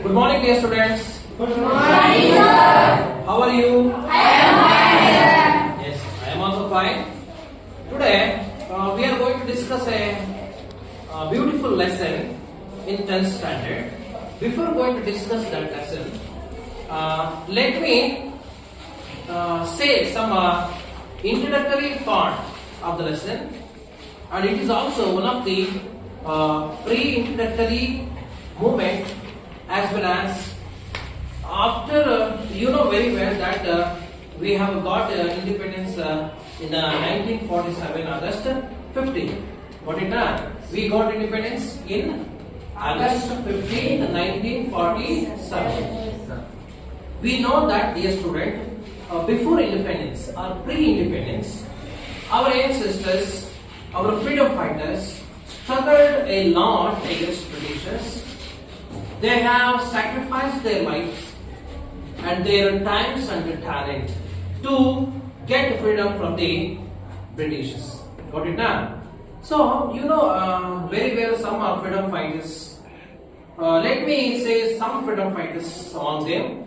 Good morning, dear students. Good morning, sir. How are you? I am fine, sir. Yes, I am also fine. Today, we are going to discuss a beautiful lesson in 10th standard. Before going to discuss that lesson, let me say some introductory part of the lesson, and it is also one of the pre-introductory movement, as well as after you know very well that we have got independence in 1947 August 15. Got it now? We got independence in August 15, 1947. We know that, dear student, before independence or pre-independence, our ancestors, our freedom fighters, struggled a lot against Britishers. They have sacrificed their lives and their times and their talent to get freedom from the Britishers. Got it now? So, you know very well some are freedom fighters. Let me say some freedom fighters among them: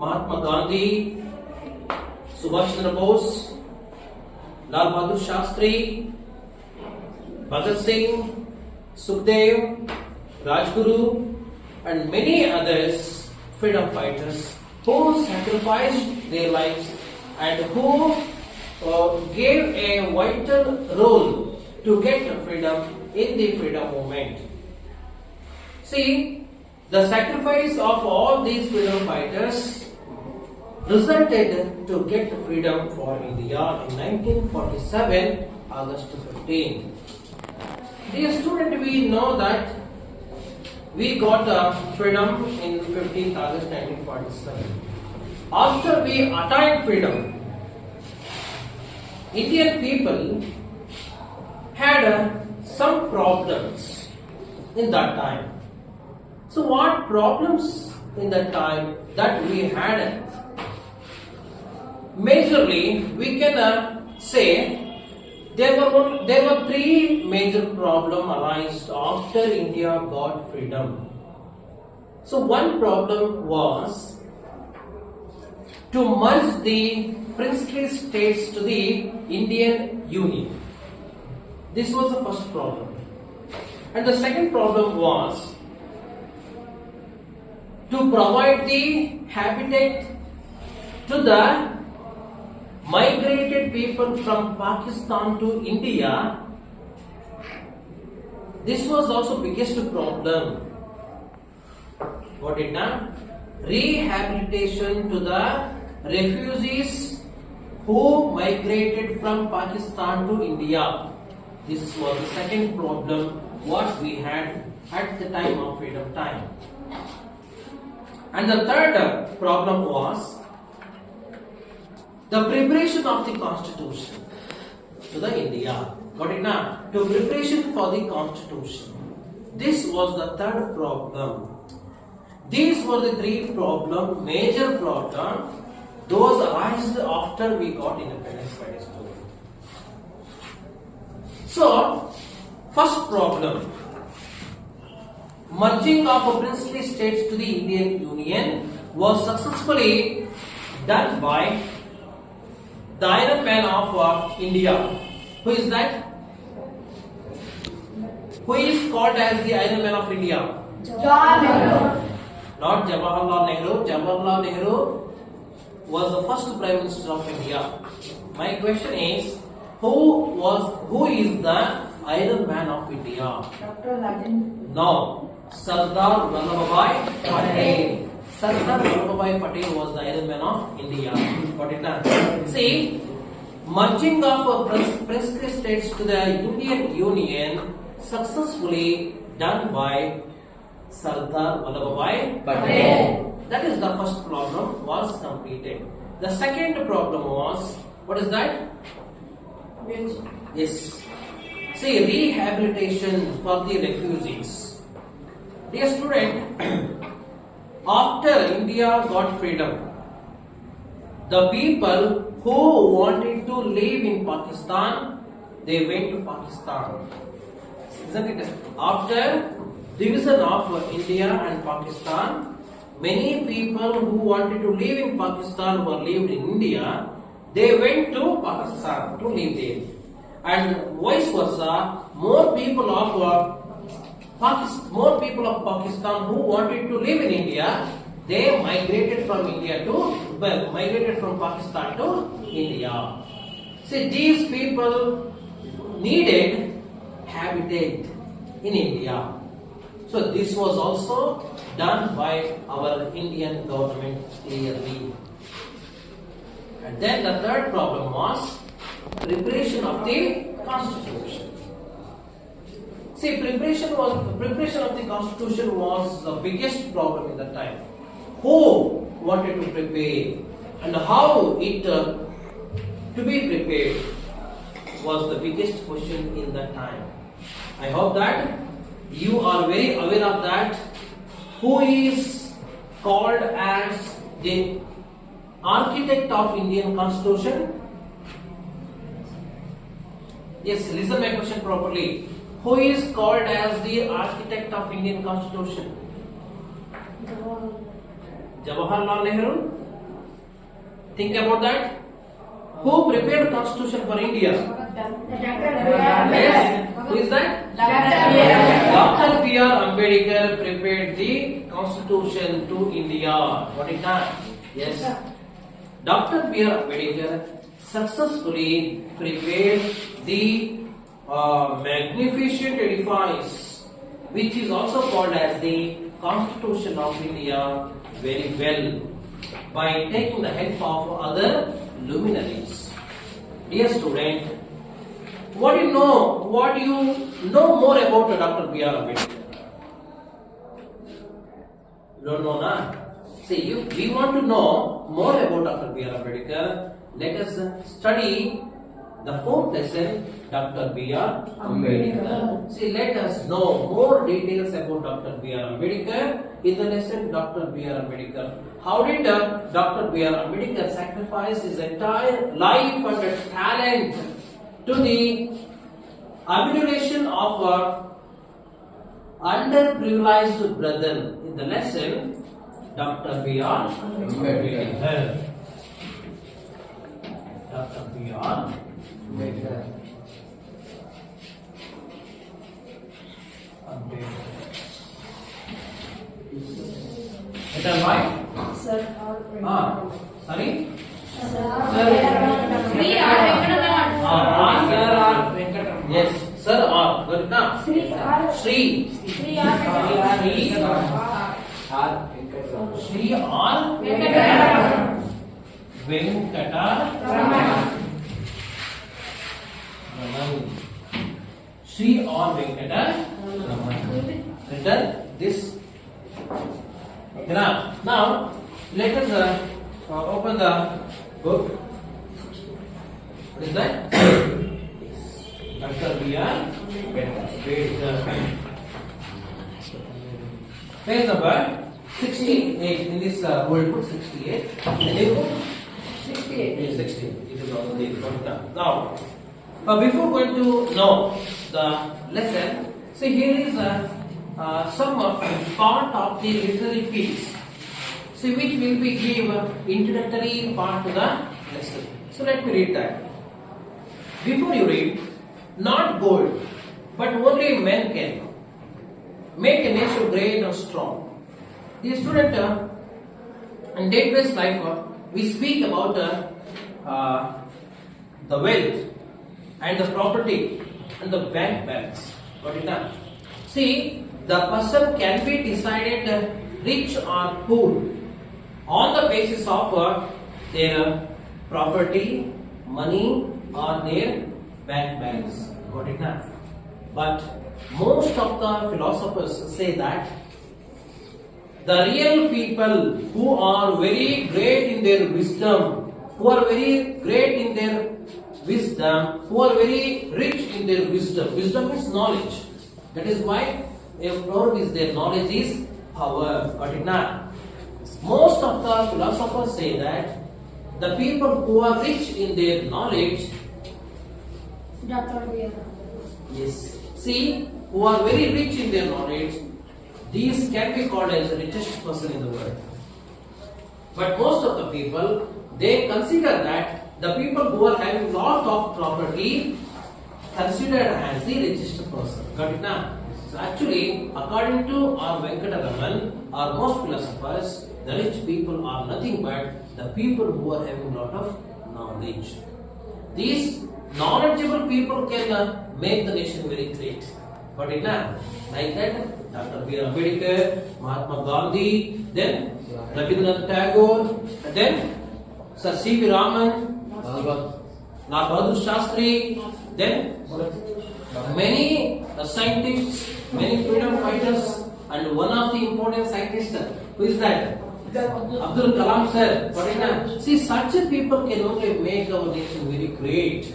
Mahatma Gandhi, Subhash Chandra Bose, Lal Bahadur Shastri, Bhagat Singh, Sukhdev, Rajguru, and many others freedom fighters who sacrificed their lives and who gave a vital role to get freedom in the freedom movement. See, the sacrifice of all these freedom fighters resulted to get freedom for India in 1947 August 15. Dear student, we know that we got freedom in 15th August 1947. After we attained freedom, Indian people had some problems in that time. So what problems in that time that we had? Majorly, we can say there were three major problems arised after India got freedom. So one problem was to merge the princely states to the Indian Union. This was the first problem. And the second problem was to provide the habitat to the migrated people from Pakistan to India. This was also biggest problem. Got it now? Rehabilitation to the refugees who migrated from Pakistan to India. This was the second problem what we had at the time of freedom time. And the third problem was the preparation of the constitution to the India. Got it now? To preparation for the constitution. This was the third problem. These were the three major problems. Those arised after we got independence by the student. So, first problem, merging of princely states to the Indian Union was successfully done by the Iron Man of India. Who is that? Who is called as the Iron Man of India? Jawaharlal. Not Jawaharlal Nehru. Jawaharlal Nehru was the first Prime Minister of India. My question is, who is the Iron Man of India? Dr. Rajendra. No, Sardar Vallabhbhai Patel. Sardar Vallabhbhai Patel was the Iron Man of India. Got it done? See, merging of princely states to the Indian Union successfully done by Sardar Vallabhbhai Patel. That is the first problem was completed. The second problem was, what is that? Yes. See, rehabilitation for the refugees. Dear student, after India got freedom, the people who wanted to live in Pakistan, they went to Pakistan. Isn't it? After division of India and Pakistan, many people who wanted to live in Pakistan were lived in India, they went to Pakistan to live there. And vice versa, more people of Pakistan who wanted to live in India, they migrated from Pakistan to India. See, these people needed habitat in India. So this was also done by our Indian government clearly. And then the third problem was preparation of the constitution. See, preparation of the constitution was the biggest problem in that time. Who wanted to prepare and how it to be prepared was the biggest question in that time. I hope that you are very aware of that. Who is called as the architect of Indian Constitution? Yes, listen my question properly. Who is called as the architect of Indian Constitution? Jawaharlal Nehru. Think about that. Who prepared Constitution for India? Yes. Who is that? Dr. B.R. Ambedkar prepared the Constitution to India. What is that? Yes. Dr. B.R. Ambedkar successfully prepared the magnificent edifice, which is also called as the Constitution of India, very well by taking the help of other luminaries. Dear student, what do you know more about Dr. B.R. Ambedkar? You don't know, na? See, if we want to know more about Dr. B.R. Ambedkar, let us study the fourth lesson, Dr. B.R. Ambedkar. See, let us know more details about Dr. B.R. Ambedkar in the lesson Dr. B.R. Ambedkar. How did Dr. B.R. Ambedkar sacrifice his entire life and talent to the amelioration of underprivileged brother? In the lesson, Dr. B.R. Ambedkar. Dr. B.R. Ambedkar. Is that right? Sir, Sorry? Sir, Yes, sir or good now. Sri or Venkata Sri or Venkata written this. Okay, now let us open the book. What is that? Dr. B.R. Page number 68 in this old book, 68. The new book? 68. 68. It is also there. Now, before going to know the lesson, see here is some part of the literary piece. See, which will be give introductory part to the lesson. So let me read that. Before you read, not gold, but only men can make a nation great and strong. The student in day-to-day life, we speak about the wealth and the property and the bank balance. Got it done? See, the person can be decided rich or poor on the basis of their property, money, or their bank balance. Got it now? But most of the philosophers say that the real people who are very great in their wisdom, who are very great in their wisdom, who are very rich in their wisdom. Wisdom is knowledge. That is why a proverb is there, knowledge is power. Got it now? Most of the philosophers say that the people who are rich in their knowledge, Dr. B.R. yes, see, who are very rich in their knowledge, these can be called as the richest person in the world. But most of the people, they consider that the people who are having lot of property considered as the richest person. Got it now? So actually, according to our Venkataraman, or most philosophers, the rich people are nothing but the people who are having lot of knowledge. These knowledgeable people can make the nation very great. Got it now? Like that, Dr. B. Ambedkar, Mahatma Gandhi, then Rabindranath Tagore, and then Sir C. V. Raman, Lal Bahadur Shastri, then many scientists, many freedom fighters, and one of the important scientists, who is that? Abdul Kalam sir. See, such a people can only make our nation very great.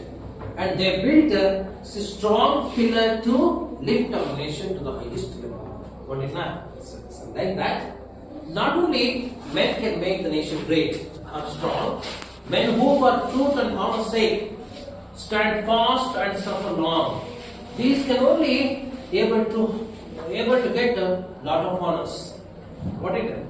And they built a strong pillar to lift our nation to the highest level. What is that? So like that, not only men can make the nation great or strong, men who for truth and honor's sake stand fast and suffer long. These can only able to get a lot of honors. What is it?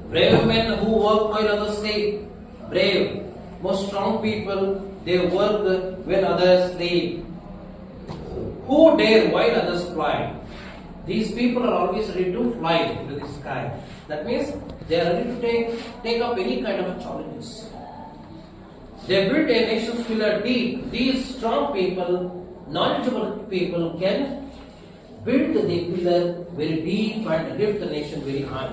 Brave men who work while others sleep. Brave, most strong people, they work when others sleep. Who dare while others fly? These people are always ready to fly into the sky. That means they are ready to take up any kind of challenges. They built a nation's pillar deep. These strong people, knowledgeable people can build the pillar very deep and lift the nation very high.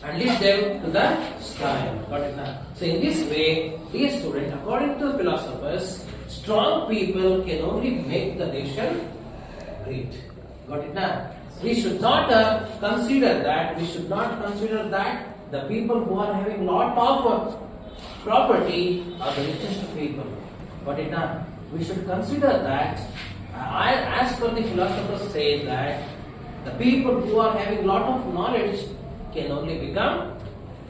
And lift them to the sky. Got it now? So in this way, dear student, according to philosophers, strong people can only make the nation great. Got it now? We should not consider that. We should not consider that the people who are having lot of property are the richest people. Got it now? We should consider that. As per the philosophers say that the people who are having lot of knowledge can only become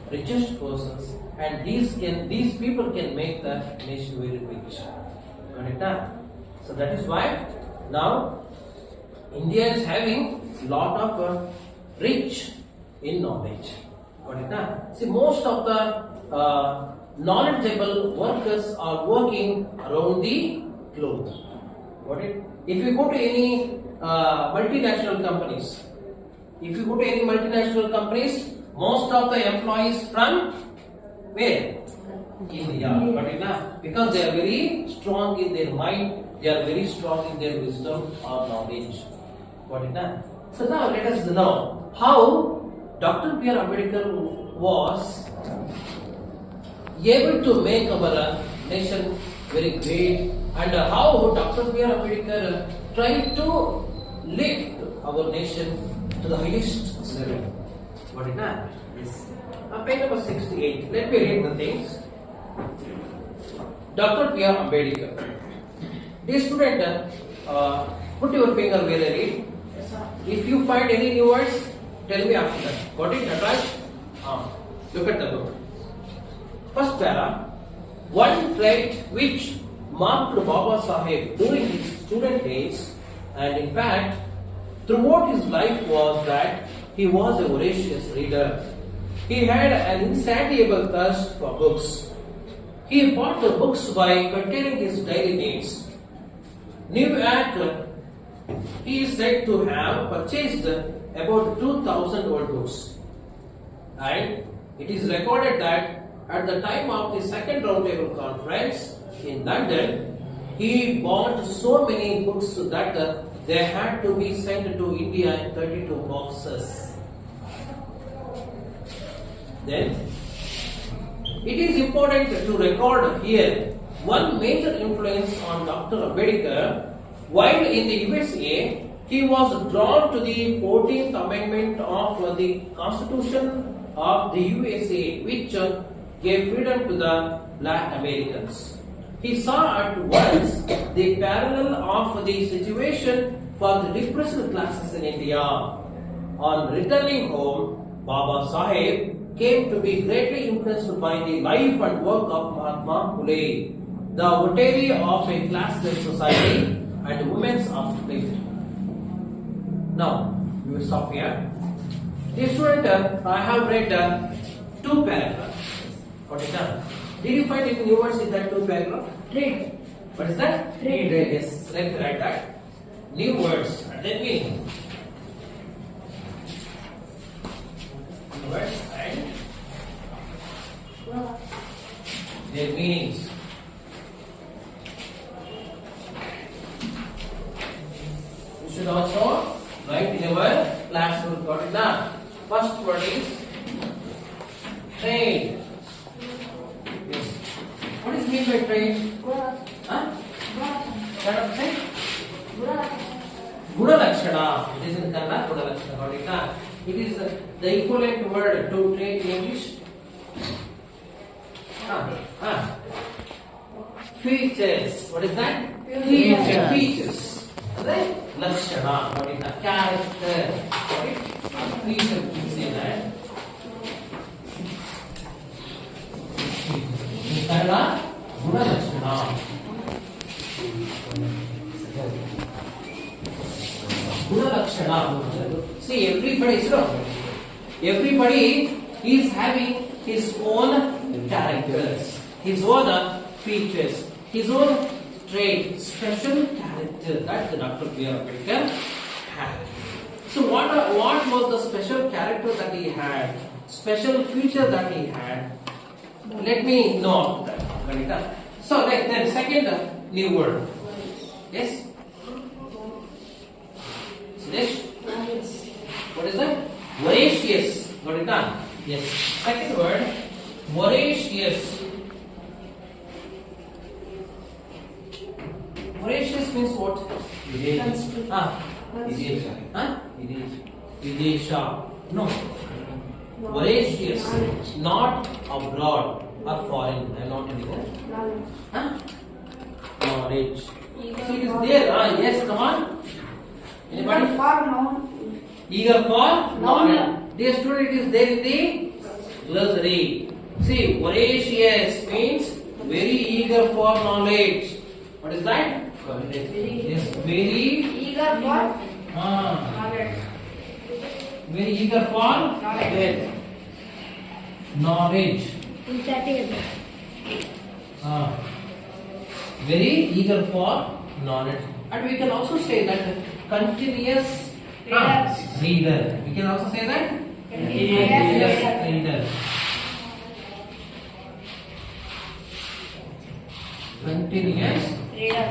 richest persons, and these people can make the nation very rich. Got it now? So that is why now India is having lot of rich in knowledge. Got it now? See, most of the knowledgeable workers are working around the globe. Got it? If you go to any multinational companies, most of the employees from where? India. Got it now? Because they are very strong in their mind, they are very strong in their wisdom or knowledge. Got it now? So now let us know how Dr. B. Ambedkar was able to make our nation very great, and how Dr. B. Ambedkar tried to lift our nation to the highest level. Got it now? Yes. Page number 68. Let me read the things. Dr. B. Ambedkar. Dear student, put your finger where I read. If you find any new words, tell me after that. Got it, Nataraj? Look at the book. First para. One trait which marked Baba Saheb during his student days, and in fact throughout his life, was that he was a voracious reader. He had an insatiable thirst for books. He bought the books by curtailing his daily needs. New York, he is said to have purchased about 2,000 old books. And it is recorded that at the time of the second roundtable conference in London, he bought so many books that they had to be sent to India in 32 boxes. Then, it is important to record here one major influence on Dr. Ambedkar. While in the USA, he was drawn to the 14th Amendment of the Constitution of the USA, which gave freedom to the black Americans. He saw at once the parallel of the situation for the depressed classes in India. On returning home, Baba Saheb came to be greatly impressed by the life and work of Mahatma Phule, the votary of a classless society and women's uplift. Now, you We stop here. Dear student, I have read two paragraphs. What is that? Did you find any new words in that two paragraphs? Read. What is that? Read. Yes, let me write that. New words and then meaning. New words and their meanings. You should also write in our classroom. Got it now? First word is trade. Yes. What is mean by trade? Huh? What say? Guna It is in Kannada. Guna Lakshana. Got it now? It is the equivalent word to trade in English. Features. What is that? Features. Features. Right? Lakshana. What is that? Character. Right? Feature. You say that. In Kannada, Guna Lakshana. Guna Lakshana. See, everybody is having his own characters, his own features, his own trait, special character that the Dr. B.R. Ambedkar had. So what was the special character that he had, special feature that he had? Let me know that. So then second new word. Yes? Suresh? What is that? Voracious. Got it done? Yes. Second word, voracious. Voracious means what? Videsha. No. Voracious. Not abroad or foreign. I am not in there. Knowledge. So it is there. Yes, come on. Anybody? Eager for knowledge. Dear student, it is there in the glossary. See, voracious means very eager for knowledge. What is that? Yes, very Eager for knowledge. Very eager for knowledge. insatiable. Very eager for knowledge. And we can also say that continuous reader. We can also say that continuous reader. Continuous Reader.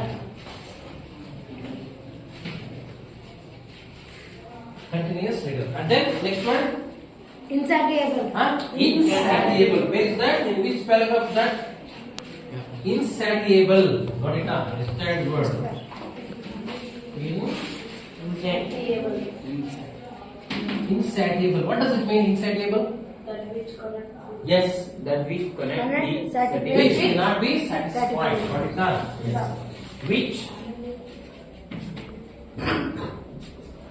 Continuous reader. And then next one. Insatiable. Insatiable. Where is that? In which paragraph is that? Insatiable. Got it now? Third word. Insatiable. Insatiable. What does it mean? Insatiable? That which connect. Yes, that which which cannot be satisfied. Got it now? Yes. Which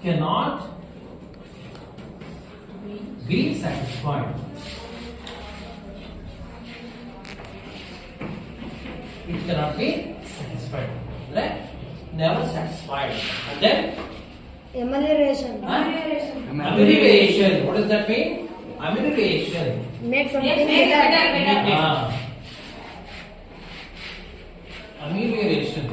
cannot be satisfied. It cannot be satisfied. Right? Never satisfied. And then? Amelioration. Amelioration. What does that mean? Amelioration. Make something better. Amelioration.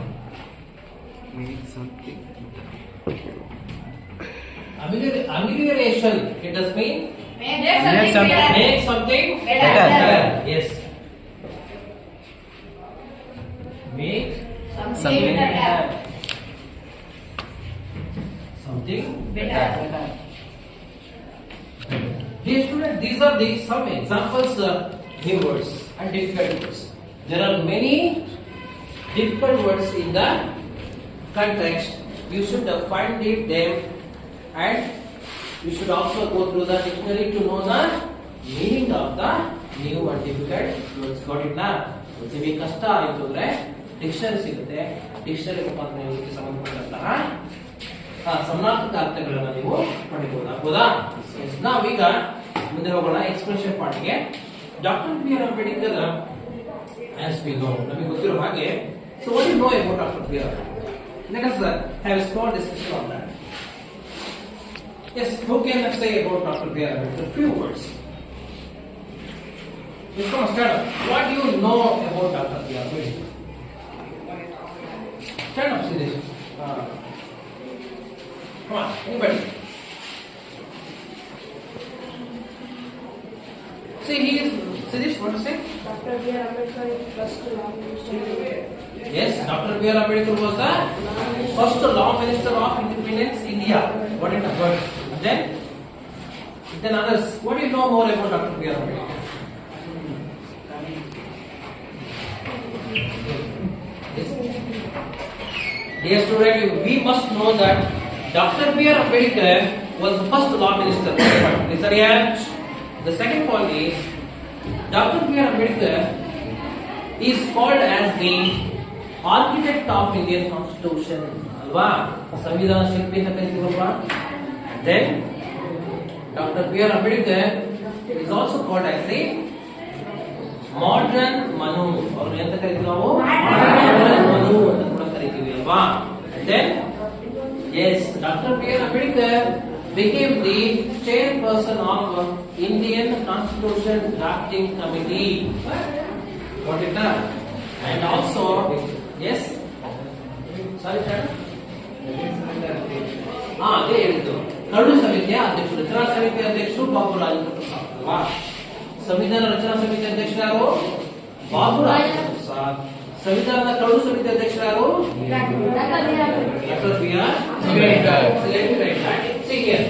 Amelioration. It does mean? Make something better. Yes. Make something better. Dear students, these are some examples of new words and difficult words. There are many difficult words in the context. You should find them, and you should also go through the dictionary to know the meaning of the new and difficult words. Got it now? ನಿಮಗೆ ಕಷ್ಟ ಆಯಿತು ಅಂದ್ರೆ dictionary ಸಿಗುತ್ತೆ. Dictionary ಮುಖಾಂತರ ನೀವು ಇದಕ್ಕೆ ಸಂಬಂಧಪಟ್ಟಂತಹ ಸಮಾನಾರ್ಥಕ ಅರ್ಥಗಳನ್ನು ನೀವು ಪಡೆಯಬಹುದಾಗ್ಬೋದಾ? ನಾವೀಗ ಮುಂದೆ ಹೋಗೋಣ ಎಕ್ಸ್ಪ್ರೆಷನ್ ಪಾರ್ಟ್ಗೆ. Doctor B R Ambedkar as we know, ನಮಗೆ ಗೊತ್ತಿರೋ ಹಾಗೆ. So what do you know about Dr. B. R. Let us have a small discussion on that. Yes, who can say about Dr. B.R. Ambedkar? Few words. Yes, come on, stand up. What do you know about Dr. B.R. Ambedkar? Stand up, Siddhesh. Come on, anybody? See, he is. Siddhesh, what to say? Dr. B.R. Ambedkar is first law minister. Yes, Dr. B.R. Ambedkar was the first law minister of independence India. What is the word? Then others. What do you know more about Dr. B.R. Ambedkar? Yes. Dear student, we must know that Dr. B.R. Ambedkar was the first law minister. Is that right? The second point is Dr. B.R. Ambedkar is called as the architect of Indian Constitution. Alva? Samvidhana Shilpi anta karitilva. Then Dr. B.R. Ambedkar is also called as the modern Manu. Or enta karitilva? Modern Manu anta kuda karitilvi alva. Then yes, Dr. B.R. Ambedkar became the chairperson of Indian Constitution Drafting Committee. What is that? And also, yes, sorry, sir. ಅದೇ ಹೇಳಿದ್ದು curd ಸಮಿತಿಯ ಅಧ್ಯಕ್ಷರು, ರಚನಾ ಸಮಿತಿ ಅಧ್ಯಕ್ಷರು ಬಾಬು ರಾಜೇಂದ್ರ ಪ್ರಸಾದ್ ಅಲ್ವಾ? ಸಂವಿಧಾನ ರಚನಾ ಸಮಿತಿ ಅಧ್ಯಕ್ಷರು ಯಾರು? ಬಾಬು ರಾಜೇಂದ್ರ ಪ್ರಸಾದ್. ಸಂವಿಧಾನದ ಕರಡು ಸಮಿತಿ ಅಧ್ಯಕ್ಷರು ಯಾರು? Doctor B R. Ambedkar. Let me write that. See here.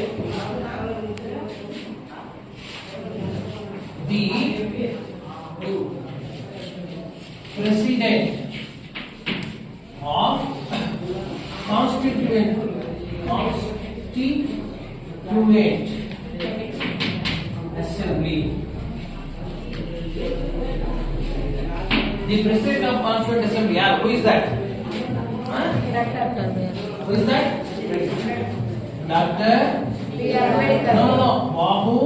The President of Constituent Assembly. The President of Constituent Assembly. Yeah, who is that? Huh? Who is that? Dr. B.R. Ambedkar. No. Babu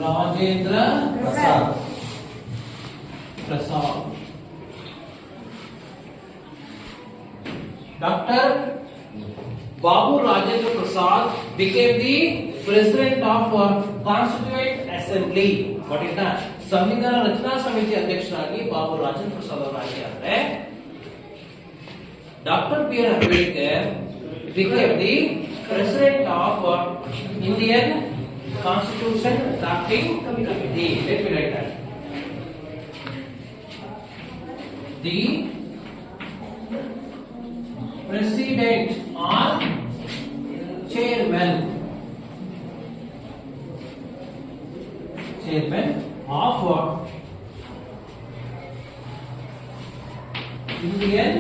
Rajendra Prasad. Dr. Babu Rajendra Prasad became the President of Constituent Assembly. What is that? ಸಂವಿಧಾನ ರಚನಾ ಸಮಿತಿ ಅಧ್ಯಕ್ಷರಾಗಿ ಬಾಬು ರಾಜೇಂದ್ರ ಪ್ರಸಾದ್ ಅವರಾಗಿದ್ದಾರೆ. Doctor B.R. Ambedkar became the President of Indian Constitution Drafting Committee. Let me write that. The President or Chairman of Indian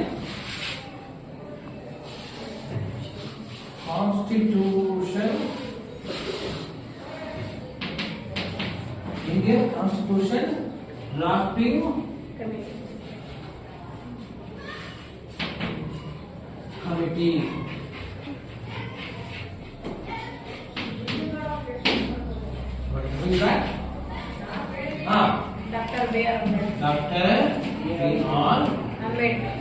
Constitution Drafting Committee. What is that? Dr. B.R. Ambedkar. Dr. B.R. Ambedkar.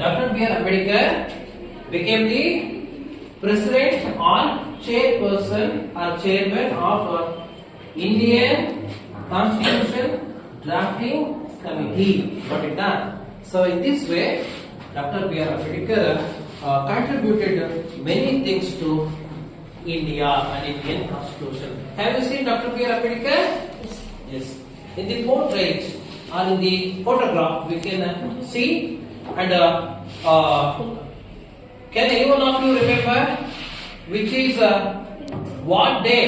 Dr. B.R. Ambedkar became the President or Chairperson or Chairman of Indian Constitution Drafting Committee. What it done? So in this way, Dr. B.R. Ambedkar contributed many things to India and Indian Constitution. Have you seen Dr. B.R. Ambedkar? Yes. In the portrait or in the photograph, we can see. And can anyone of you remember which is what day?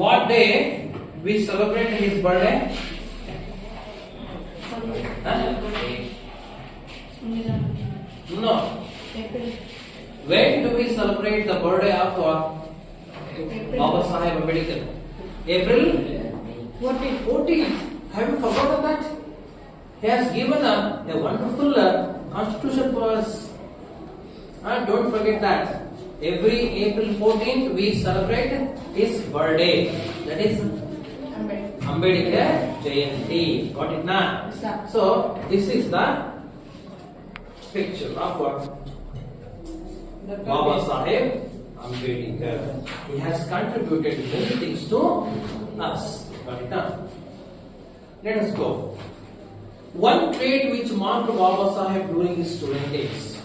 What day we celebrate his birthday? Huh? No. When do we celebrate the birthday of Baba Sahib Ambedkar? April 14th. Have you forgotten that? He has given a wonderful constitution for us. Don't forget that. Every April 14th we celebrate his birthday. That is Ambedkar Jayanti. Got it now? So this is the picture of what? Baba Saheb Ambedkar. He has contributed many things to us. Got it? Let us go. One trait which marked Baba Saheb during his student days.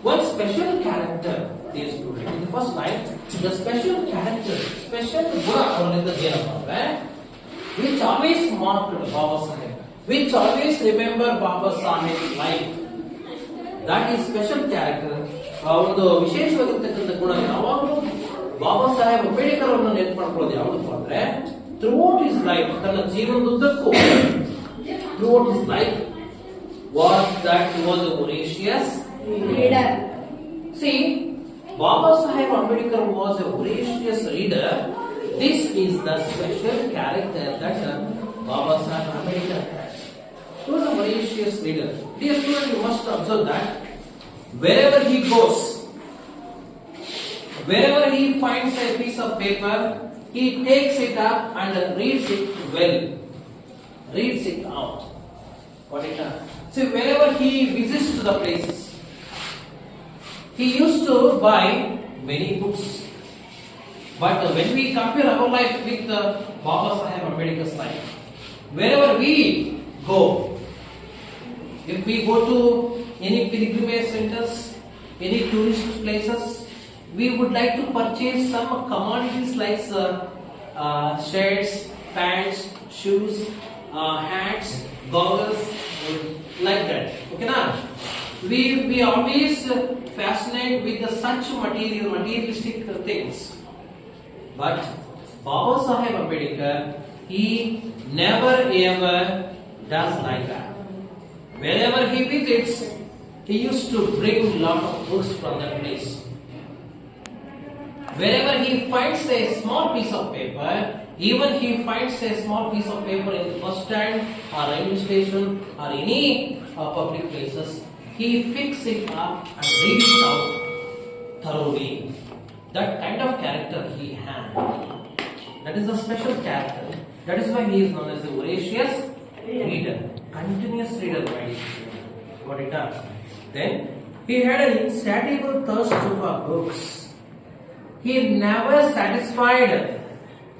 One special character, dear student. In the first line, the special character, special guna which always marked Baba Saheb, which always remember Baba Saheb's life. That is special character. ಒಂದು ವಿಶೇಷವಾಗಿರ್ತಕ್ಕಂಥ ಗುಣ ಯಾವಾಗಲೂ ಬಾಬಾ ಸಾಹೇಬ್ ಅಂಬೇಡ್ಕರ್ ಅವರನ್ನು ನೆನಪು ಮಾಡ್ಕೊಳ್ಳೋದು ಯಾವುದು ಅಂದ್ರೆ throughout his life ತನ್ನ ಜೀವನದುದ್ದಕ್ಕೂ throughout his life was that he was a voracious leader. See, Baba Saheb Ambedkar was a voracious reader. This is the special character that Baba Saheb Ambedkar had. He was a voracious reader. Dear student, you must observe that wherever he goes, wherever he finds a piece of paper, he takes it up and reads it well. Reads it out. What it does. See, wherever he visits to the places, he used to buy many books. But when we compare our life with Baba Saheb Ambedkar's life, wherever we go, if we go to any pilgrimage centers, any tourist places, we would like to purchase some commodities like shirts, pants, shoes, hats, goggles, like that. Okay, now we always fascinated with such materialistic things. But Baba Saheb Ambedkar, he never ever does like that. Wherever he visits, he used to bring lot of books from that place. Wherever he finds a small piece of paper, even he finds a small piece of paper in the bus stand or railway station or any public places, he picks it up and reads it out thoroughly. That kind of character he had. That is a special character. That is why he is known as a voracious reader, continuous reader. What it does. Then he had an insatiable thirst for books. He never satisfied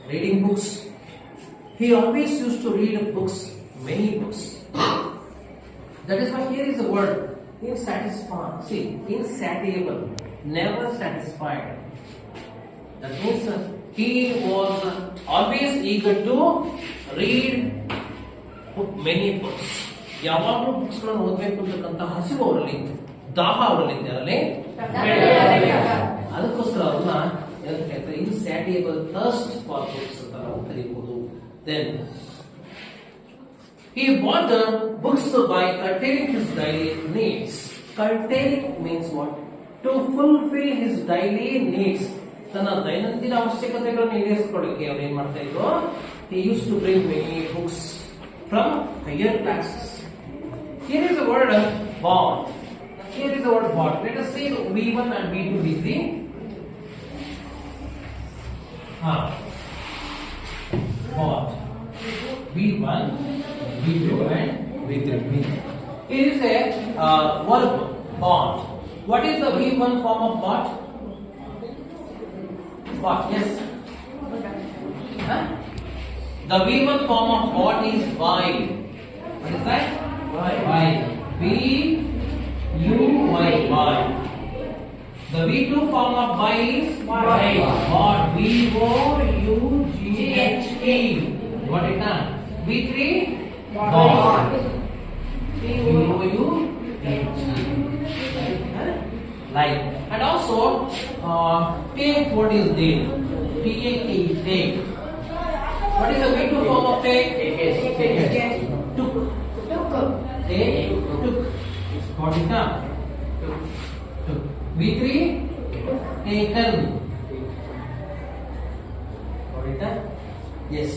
reading books. He always used to read books, many books. That is why here is the word insatisfied. See, insatiable, never satisfied. That means he was always eager to read many books. ಯಾವಾಗಲೂ books ಗಳನ್ನು ಓದಬೇಕು ಅಂತಕ್ಕಂಥ ಹಸಿವು ಅವರಲ್ಲಿ, ದಾಹ ಅವರಲ್ಲಿ ಇದರಲ್ಲಿ. ಅದಕ್ಕೋಸ್ಕರ ಅವ್ರನ್ನ insatiable thirst for books ಅಂತ ನಾವು ಕರೀಬಹುದು. Then he bought the books by curtailing his daily needs. Curtailing means what? To fulfill his daily needs. ತನ್ನ ದೈನಂದಿನ ಅವಶ್ಯಕತೆಗಳನ್ನು ಈಡೇರಿಸಿಕೊಳ್ಳಕ್ಕೆ ಅವರು ಏನ್ ಮಾಡ್ತಾ ಇದ್ರು? He used to bring many books from higher classes. Here is the word bought. Here is the word bought. Let us see V1 and V2 is the bought. V1, V2 and V3. It is a verb bought. What is the V1 form of bought? Bought, yes. The V1 form of bought is buy. What is that? Buy. B-U-Y, buy. The V2 form of buy is bought. B-O-U-G-H-E. What is that? V3 bought. B-O-U-G-H-E. Like. And also take, what is there? T-A-K, take. What is the V2 form of take? Took. Take, took. Got it now? Took. V3 taken. Got it now? Yes.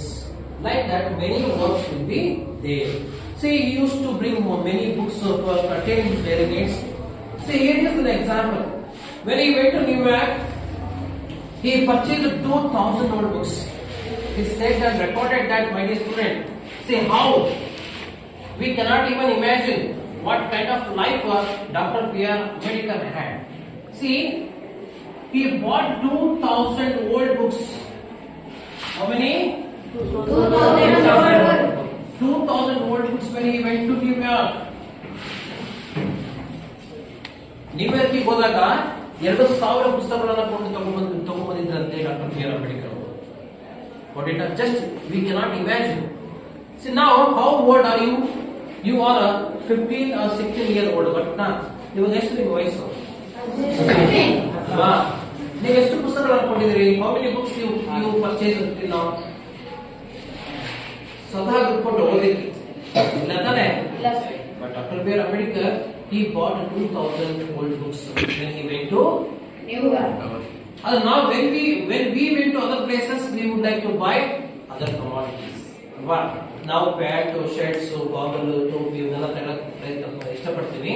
Like that, many words will be there. See, he used to bring many books for attaining his daily needs. See, here is an example. When he went to New York, he purchased 2,000 notebooks. He said and recorded that, my dear student. See how we cannot even imagine what kind of life Dr. Pierre Ambedkar had. See, he bought 2,000 old books. How many? 2,000 old books when he went to New York. ನ್ಯೂಯಾರ್ಕ್ಗೆ ಹೋದಾಗ 2,000 ಪುಸ್ತಕಗಳನ್ನು ತಗೊಂಡ್ಬಂದಿದ್ರಂತೆ doctor B R Ambedkar ಅವರು. What it just we cannot imagine. See now, how old are you? You are a 15 or 16 year old. But now, ಇವಾಗ ಎಷ್ಟು ನಿಮ್ಮ ವಯಸ್ಸು? ನೀವು ಎಷ್ಟು ಪುಸ್ತಕಗಳನ್ನು ಕೊಂಡಿದ್ದೀರಿ? How many books you purchased till now? ಸ್ವತಃ ದುಡ್ಡು ಓದಿದ್ರಿ ಇಲ್ಲ ತಾನೆ? But Dr. B. R. Ambedkar, he bought 2,000 old books when he went to New York. And now when we went to other places, we would like to buy other commodities. What? Now pant, shirts, goggle, topi ಇವನ್ನೆಲ್ಲ ತಗೊಳ್ಳೋಕೆ ಇಷ್ಟಪಡ್ತೀವಿ.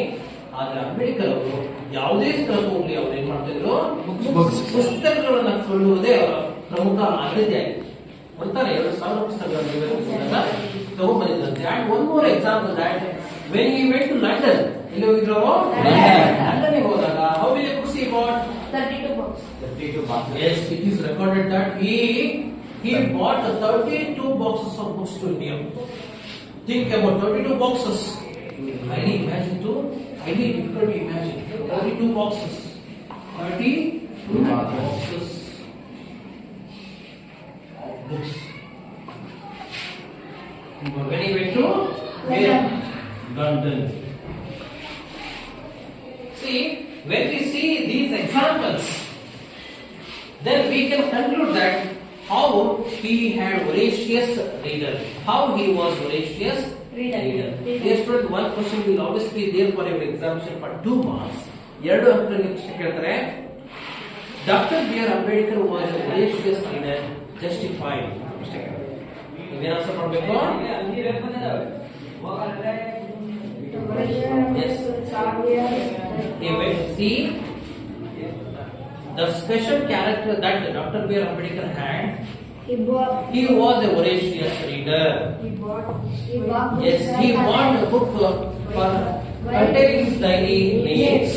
ಆದ್ರೆ ಅಂಬೇಡ್ಕರ್ ಅವರು ಯಾವುದೇ ಸ್ಥಳಕ್ಕೆ ಹೋಗ್ಲಿ ಅವ್ರು ಏನ್ ಮಾಡ್ತಿದ್ರು? ಪುಸ್ತಕಗಳನ್ನ ಕೊಳ್ಳುವುದೇ ಅವರ ಪ್ರಮುಖ ಆದ್ಯತೆ ಆಗಿದೆ. ಅಂತಾನೆ 2,000 ಪುಸ್ತಕಗಳನ್ನ ತಗೊಂಡ್ಬಂದಿದ್ದಂತೆ. And one more example that when he went to London, ಎಲ್ಲಿ ಹೋಗಿದ್ರು? ಲಂಡನ್ಗೆ ಹೋದಾಗ how many books he bought? 32 books. 32 boxes. Yes, it is recorded that he bought 32 boxes of books to India. Think about 32 boxes. Highly difficult to imagine. 32 boxes. 32 boxes of books. When he went to London. See, when we see these examples, then we can conclude that how he had voracious reader. How he was voracious reader. Dear student, one question will always be there for your examination for 2 marks. ಎರಡು ಅಂಕಗಳಿಗೆ ಪ್ರಶ್ನೆ ಕೇಳ್ತಾರೆ. Dr. B. R. Ambedkar was a voracious reader. Justified. ನೀವೇನು answer ಮಾಡಬೇಕು? Yes. See, the special character that Dr. B. R. Ambedkar had, he was a voracious reader. Yes, he bought a book for containing his daily needs.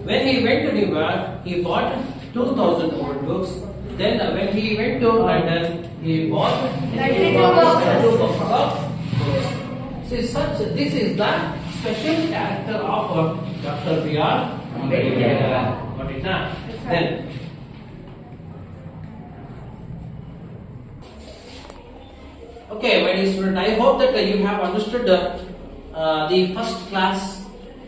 When he went to New York, he bought 2,000 old books. Then when he went to London, he bought 32 books of books. See, this is the special character of Dr. B. R. Ambedkar. Got it now? Then, okay, my dear student, I hope that you have understood the first class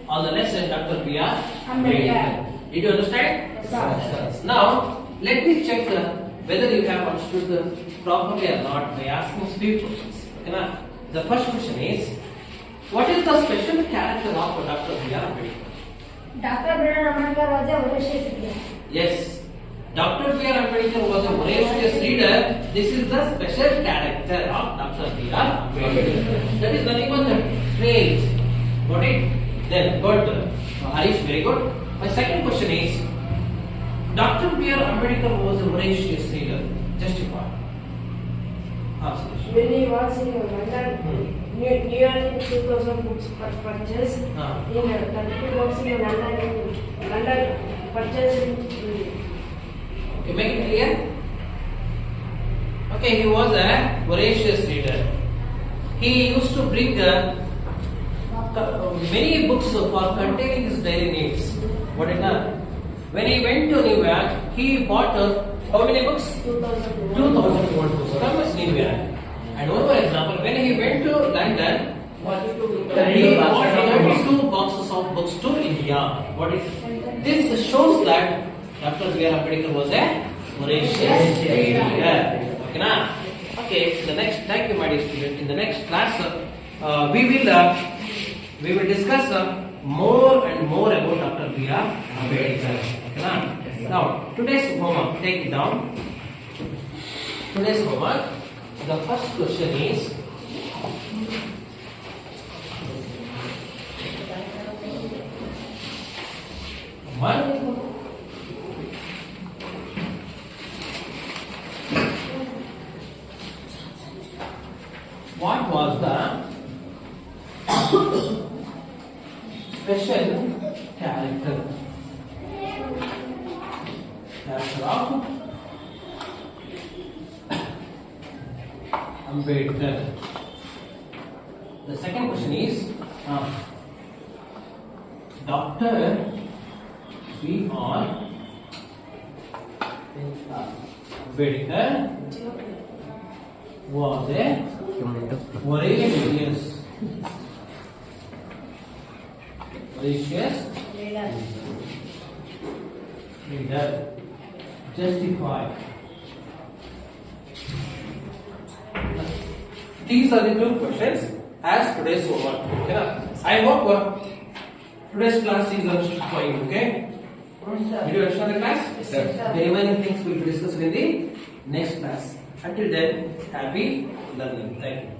on the lesson Dr. B. R. Ambedkar. Did you understand? Yes. Now, let me check whether you have understood properly or not by asking few questions. Okay, now? The first question is, what is the special character of Dr. B. R. Ambedkar? Dr. B. R. Ambedkar was a voracious reader. Yes, Dr. B. R. Ambedkar was a voracious reader. This is the special character of Dr. B. R. Ambedkar. That is nothing but the trait. Got it? Then, good. Harish, very good. My second question is, Dr. B. R. Ambedkar was a voracious reader. Justify. Answer. When he was in London, nearly 2,000 books purchased. In 32 books in London purchased. Okay, make it clear. Okay, he was a voracious reader. He used to bring many books for containing his daily needs. What is that? When he went to New York, he bought how many books? 2,000 old books from New York. And one more example, when he went to London, he bought 32 boxes of books to India. What is this? Shows that Dr. B. R. Ambedkar was a voracious reader. Okay, now? Okay, thank you, my dear student. In the next class, we will discuss more and more about Dr. B. R. Ambedkar. Okay, now, today's homework, take it down. Today's homework, the first question is, one, what was the Answer of Ambedkar. The second question is Dr. B.R. Ambedkar was a voracious reader. Justify. These are the two questions as today's homework. Okay, I hope today's class is understood for you. Okay. Did you understand the class? Yes, sir. The remaining things we will discuss in the next class. Until then, happy learning. Thank you.